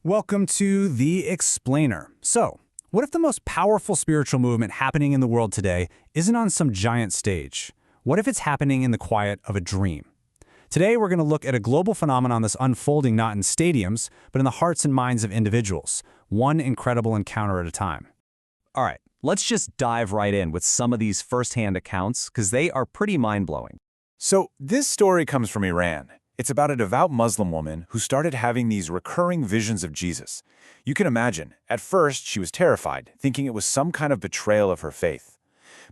Welcome to The Explainer. So, what if the most powerful spiritual movement happening in the world today isn't on some giant stage? What if it's happening in the quiet of a dream? Today, we're going to look at a global phenomenon that's unfolding not in stadiums, but in the hearts and minds of individuals, one incredible encounter at a time. All right, let's just dive right in with some of these firsthand accounts because they are pretty mind-blowing. So this story comes from Iran. It's about a devout Muslim woman who started having these recurring visions of Jesus. You can imagine, at first she was terrified, thinking it was some kind of betrayal of her faith.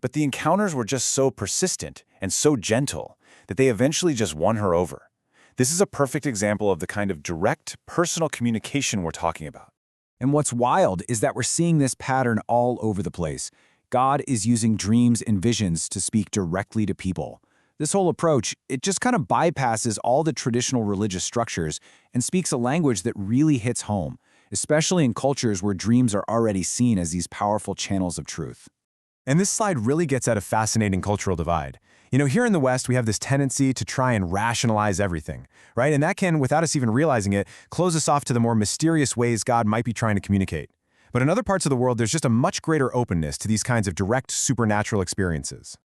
But the encounters were just so persistent and so gentle that they eventually just won her over. This is a perfect example of the kind of direct, personal communication we're talking about. And what's wild is that we're seeing this pattern all over the place. God is using dreams and visions to speak directly to people. This whole approach, it just kind of bypasses all the traditional religious structures and speaks a language that really hits home, especially in cultures where dreams are already seen as these powerful channels of truth. And this slide really gets at a fascinating cultural divide. Here in the West, we have this tendency to try and rationalize everything, right? And that can, without us even realizing it, close us off to the more mysterious ways God might be trying to communicate. But in other parts of the world, there's just a much greater openness to these kinds of direct supernatural experiences.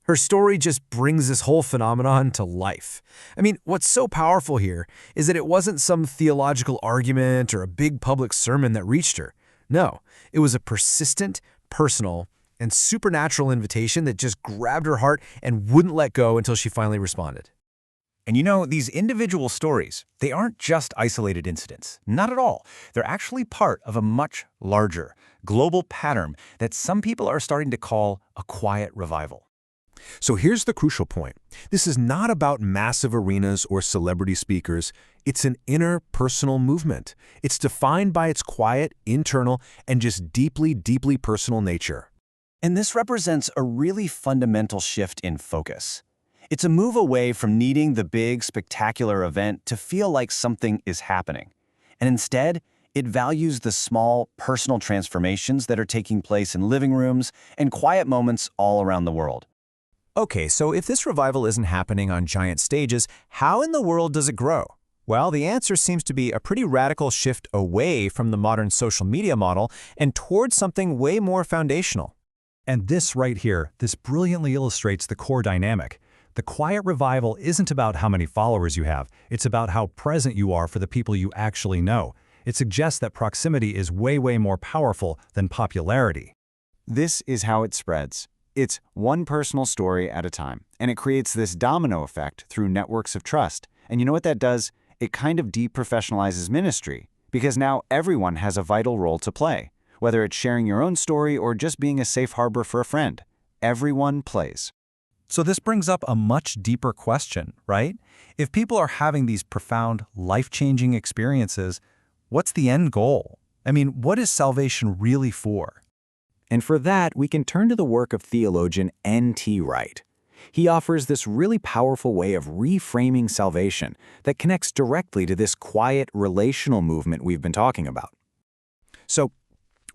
Her story just brings this whole phenomenon to life. What's so powerful here is that it wasn't some theological argument or a big public sermon that reached her. No, it was a persistent, personal, and supernatural invitation that just grabbed her heart and wouldn't let go until she finally responded. And these individual stories, they aren't just isolated incidents. Not at all. They're actually part of a much larger, global pattern that some people are starting to call a quiet revival. So here's the crucial point. This is not about massive arenas or celebrity speakers. It's an inner personal movement. It's defined by its quiet, internal, and just deeply, deeply personal nature. And this represents a really fundamental shift in focus. It's a move away from needing the big, spectacular event to feel like something is happening. And instead, it values the small, personal transformations that are taking place in living rooms and quiet moments all around the world. Okay, so if this revival isn't happening on giant stages, how in the world does it grow? Well, the answer seems to be a pretty radical shift away from the modern social media model and towards something way more foundational. And this right here, this brilliantly illustrates the core dynamic. The quiet revival isn't about how many followers you have. It's about how present you are for the people you actually know. It suggests that proximity is way, way more powerful than popularity. This is how it spreads. It's one personal story at a time, and it creates this domino effect through networks of trust. And you know what that does? It kind of deprofessionalizes ministry, because now everyone has a vital role to play. Whether it's sharing your own story or just being a safe harbor for a friend, everyone plays. So this brings up a much deeper question, right? If people are having these profound, life-changing experiences, what's the end goal? What is salvation really for? And for that, we can turn to the work of theologian N.T. Wright. He offers this really powerful way of reframing salvation that connects directly to this quiet, relational movement we've been talking about. So,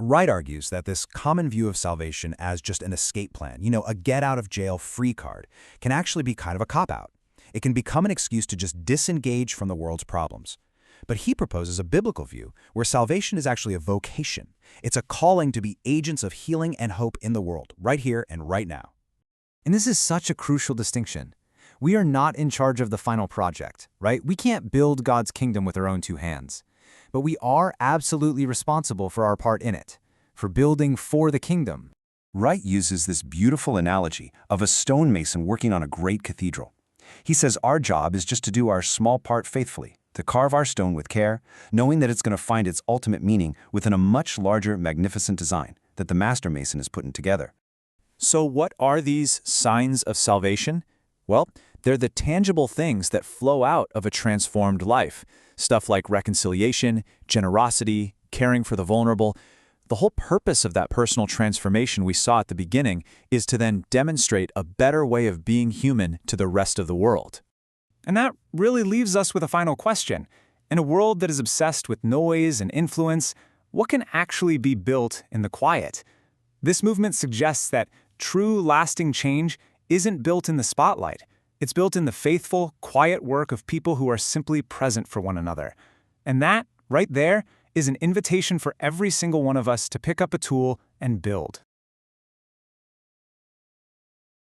Wright argues that this common view of salvation as just an escape plan, a get-out-of-jail-free card, can actually be kind of a cop-out. It can become an excuse to just disengage from the world's problems. But he proposes a biblical view where salvation is actually a vocation. It's a calling to be agents of healing and hope in the world, right here and right now. And this is such a crucial distinction. We are not in charge of the final project, right? We can't build God's kingdom with our own two hands. But we are absolutely responsible for our part in it, for building for the kingdom. Wright uses this beautiful analogy of a stonemason working on a great cathedral. He says our job is just to do our small part faithfully, to carve our stone with care, knowing that it's going to find its ultimate meaning within a much larger, magnificent design that the master mason is putting together. So what are these signs of salvation? Well, they're the tangible things that flow out of a transformed life. Stuff like reconciliation, generosity, caring for the vulnerable. The whole purpose of that personal transformation we saw at the beginning is to then demonstrate a better way of being human to the rest of the world. And that really leaves us with a final question. In a world that is obsessed with noise and influence, what can actually be built in the quiet? This movement suggests that true, lasting change isn't built in the spotlight. It's built in the faithful, quiet work of people who are simply present for one another. And that, right there, is an invitation for every single one of us to pick up a tool and build.